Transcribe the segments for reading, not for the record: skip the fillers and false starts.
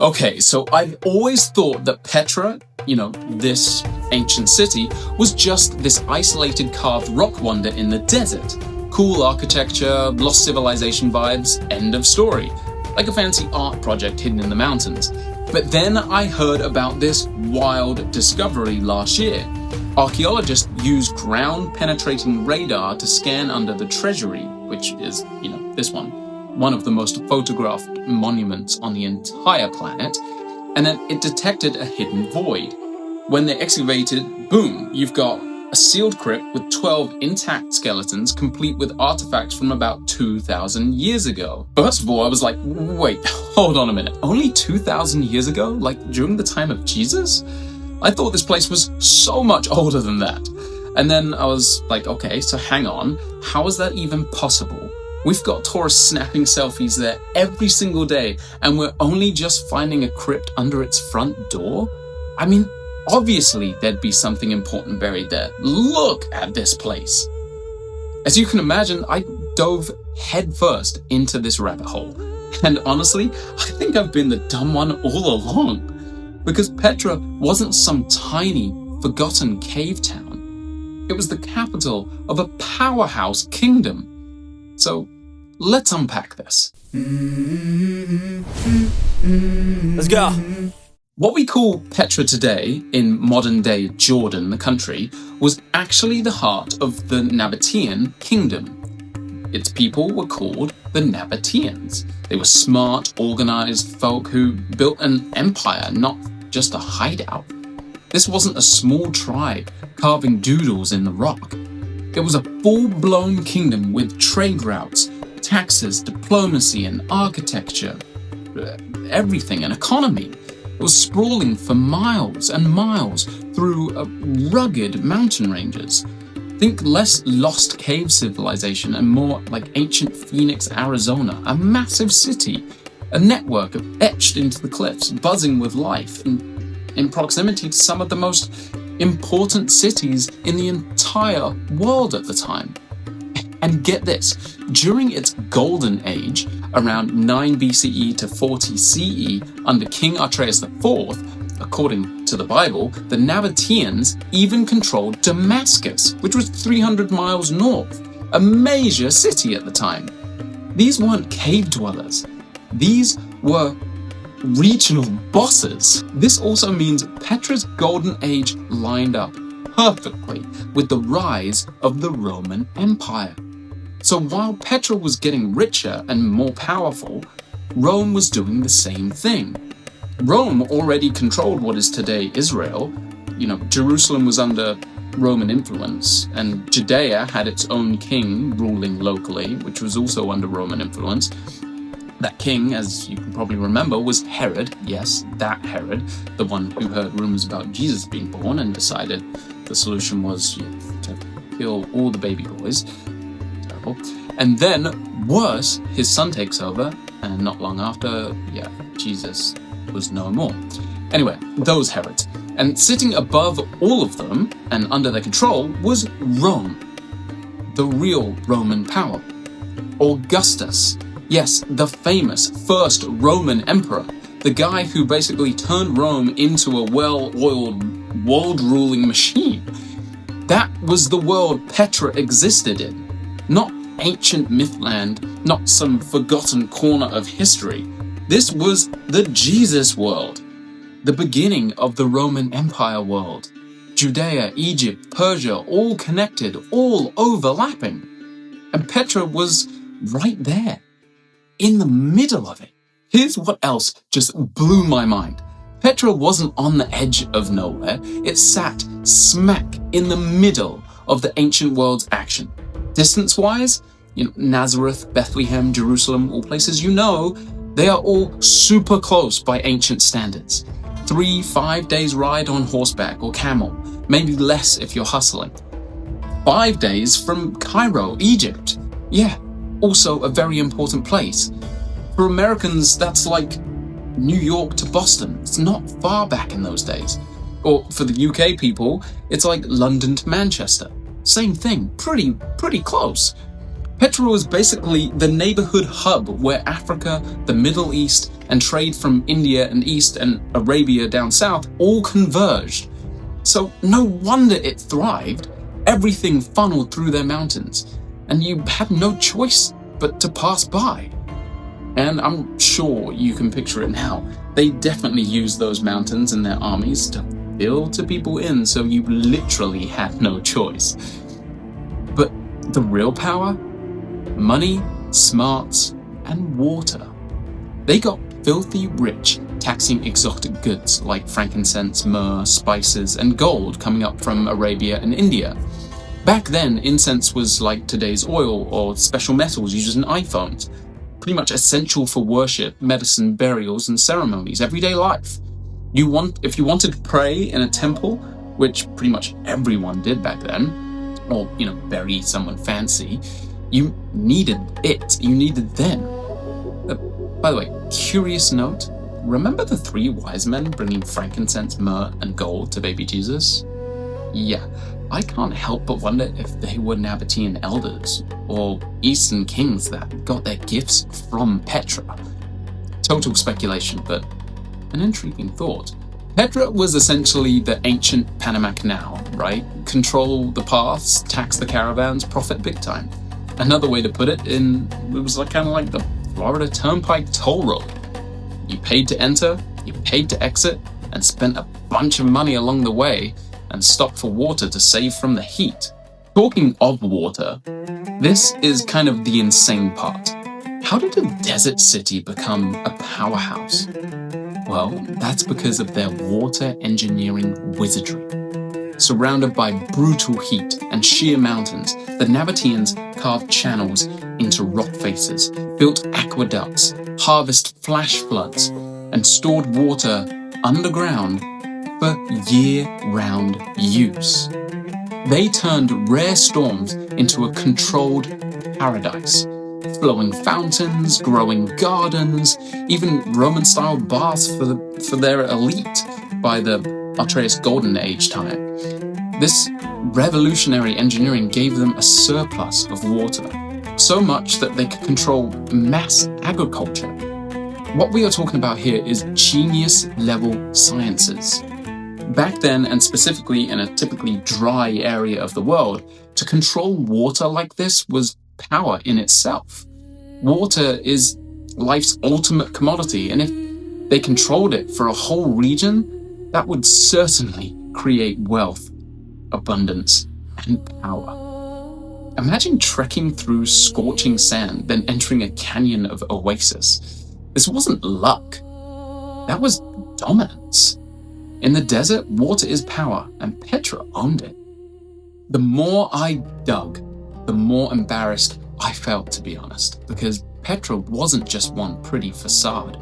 Okay, so I've always thought that Petra, this ancient city, was just this isolated carved rock wonder in the desert. Cool architecture, lost civilization vibes, end of story. Like a fancy art project hidden in the mountains. But then I heard about this wild discovery last year. Archaeologists used ground-penetrating radar to scan under the treasury, which is, this one of the most photographed monuments on the entire planet, and then it detected a hidden void. When they excavated, boom, you've got a sealed crypt with 12 intact skeletons, complete with artifacts from about 2,000 years ago. First of all, I was like, wait, hold on a minute. Only 2,000 years ago? Like during the time of Jesus? I thought this place was so much older than that. And then I was like, okay, so hang on. How is that even possible? We've got tourists snapping selfies there every single day, and we're only just finding a crypt under its front door? I mean, obviously there'd be something important buried there. Look at this place. As you can imagine, I dove headfirst into this rabbit hole. And honestly, I think I've been the dumb one all along. Because Petra wasn't some tiny, forgotten cave town. It was the capital of a powerhouse kingdom. So let's unpack this. Let's go. What we call Petra today, in modern-day Jordan, the country, was actually the heart of the Nabataean kingdom. Its people were called the Nabataeans. They were smart, organized folk who built an empire, not just a hideout. This wasn't a small tribe carving doodles in the rock. It was a full-blown kingdom with trade routes, taxes, diplomacy, and architecture. Everything, an economy. It was sprawling for miles and miles through rugged mountain ranges. Think less lost cave civilization and more like ancient Phoenix, Arizona, a massive city, a network etched into the cliffs, buzzing with life, in proximity to some of the most important cities in the entire world at the time. And get this, during its golden age, around 9 BCE to 40 CE, under King Aretas IV, according to the Bible, the Nabataeans even controlled Damascus, which was 300 miles north, a major city at the time. These weren't cave dwellers. These were regional bosses. This also means Petra's golden age lined up perfectly with the rise of the Roman Empire. So while Petra was getting richer and more powerful, Rome was doing the same thing. Rome already controlled what is today Israel. Jerusalem was under Roman influence, and Judea had its own king ruling locally, which was also under Roman influence. That king, as you can probably remember, was Herod. Yes, that Herod, the one who heard rumors about Jesus being born and decided the solution was to kill all the baby boys. Terrible. And then, worse, his son takes over, and not long after, Jesus was no more. Anyway, those Herods. And sitting above all of them, and under their control, was Rome. The real Roman power. Augustus. Yes, the famous first Roman emperor, the guy who basically turned Rome into a well-oiled, world-ruling machine. That was the world Petra existed in, not ancient mythland, not some forgotten corner of history. This was the Jesus world, the beginning of the Roman Empire world. Judea, Egypt, Persia, all connected, all overlapping. And Petra was right there. In the middle of it. Here's what else just blew my mind. Petra wasn't on the edge of nowhere. It sat smack in the middle of the ancient world's action. Distance-wise, Nazareth, Bethlehem, Jerusalem, all places they are all super close by ancient standards. 3-5 days ride on horseback or camel, maybe less if you're hustling. 5 days from Cairo, Egypt. Yeah. Also a very important place. For Americans, that's like New York to Boston. It's not far back in those days. Or for the UK people, it's like London to Manchester. Same thing, pretty close. Petra was basically the neighborhood hub where Africa, the Middle East, and trade from India and East and Arabia down south all converged. So no wonder it thrived. Everything funneled through their mountains, and you had no choice but to pass by. And I'm sure you can picture it now. They definitely used those mountains and their armies to filter people in, so you literally had no choice. But the real power? Money, smarts, and water. They got filthy rich taxing exotic goods like frankincense, myrrh, spices, and gold coming up from Arabia and India. Back then, incense was like today's oil or special metals used in iPhones, pretty much essential for worship, medicine, burials, and ceremonies, everyday life. If you wanted to pray in a temple, which pretty much everyone did back then, or bury someone fancy, you needed it. You needed them. By the way, curious note, remember the 3 wise men bringing frankincense, myrrh, and gold to baby Jesus? Yeah, I can't help but wonder if they were Nabataean elders or Eastern kings that got their gifts from Petra. Total speculation, but an intriguing thought. Petra was essentially the ancient Panama Canal, right? Control the paths, tax the caravans, profit big time. Another way to put it, it was kind of like the Florida Turnpike toll road. You paid to enter, you paid to exit, and spent a bunch of money along the way, and stopped for water to save from the heat. Talking of water, this is kind of the insane part. How did a desert city become a powerhouse? Well, that's because of their water engineering wizardry. Surrounded by brutal heat and sheer mountains, the Nabataeans carved channels into rock faces, built aqueducts, harvested flash floods, and stored water underground for year-round use. They turned rare storms into a controlled paradise. Flowing fountains, growing gardens, even Roman-style baths for their elite by the Aretas Golden Age time. This revolutionary engineering gave them a surplus of water, so much that they could control mass agriculture. What we are talking about here is genius-level sciences. Back then, and specifically in a typically dry area of the world, to control water like this was power in itself. Water is life's ultimate commodity, and if they controlled it for a whole region, that would certainly create wealth, abundance, and power. Imagine trekking through scorching sand, then entering a canyon of oasis. This wasn't luck. That was dominance. In the desert, water is power, and Petra owned it. The more I dug, the more embarrassed I felt, to be honest, because Petra wasn't just one pretty facade.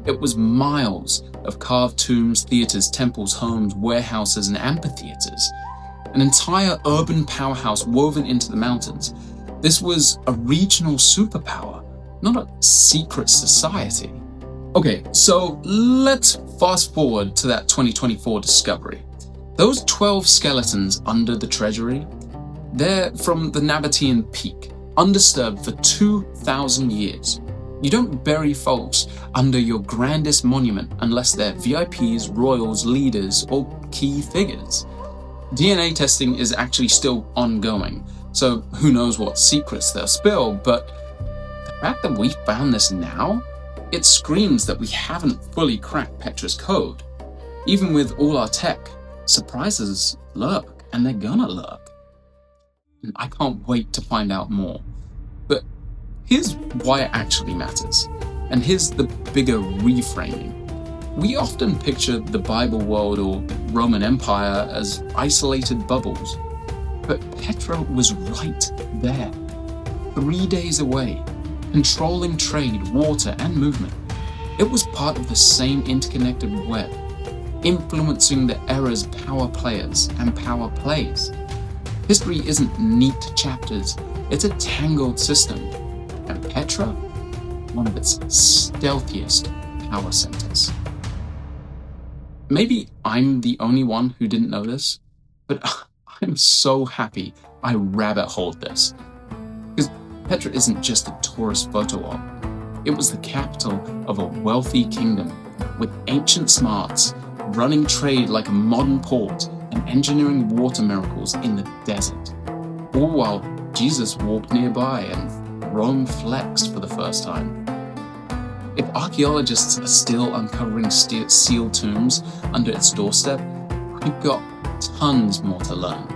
It was miles of carved tombs, theaters, temples, homes, warehouses, and amphitheaters. An entire urban powerhouse woven into the mountains. This was a regional superpower, not a secret society. Okay, so let's fast forward to that 2024 discovery. Those 12 skeletons under the treasury, they're from the Nabataean peak, undisturbed for 2,000 years. You don't bury folks under your grandest monument unless they're VIPs, royals, leaders, or key figures. DNA testing is actually still ongoing, so who knows what secrets they'll spill, but the fact that we found this now, it screams that we haven't fully cracked Petra's code. Even with all our tech, surprises lurk, and they're gonna lurk. And I can't wait to find out more. But here's why it actually matters, and here's the bigger reframing. We often picture the Bible world or Roman Empire as isolated bubbles, but Petra was right there, 3 days away, controlling trade, water, and movement. It was part of the same interconnected web, influencing the era's power players and power plays. History isn't neat chapters, it's a tangled system, and Petra, one of its stealthiest power centers. Maybe I'm the only one who didn't know this, but I'm so happy I rabbit holed this. Because Petra isn't just a tourist photo op. It was the capital of a wealthy kingdom with ancient smarts, running trade like a modern port, and engineering water miracles in the desert. All while Jesus walked nearby and Rome flexed for the first time. If archaeologists are still uncovering sealed tombs under its doorstep, we've got tons more to learn,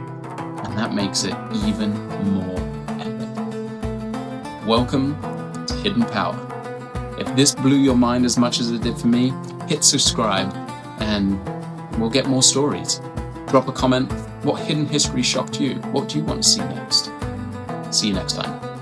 and that makes it even more epic. Welcome to Hidden Power. If this blew your mind as much as it did for me, hit subscribe and we'll get more stories. Drop a comment. What hidden history shocked you? What do you want to see next? See you next time.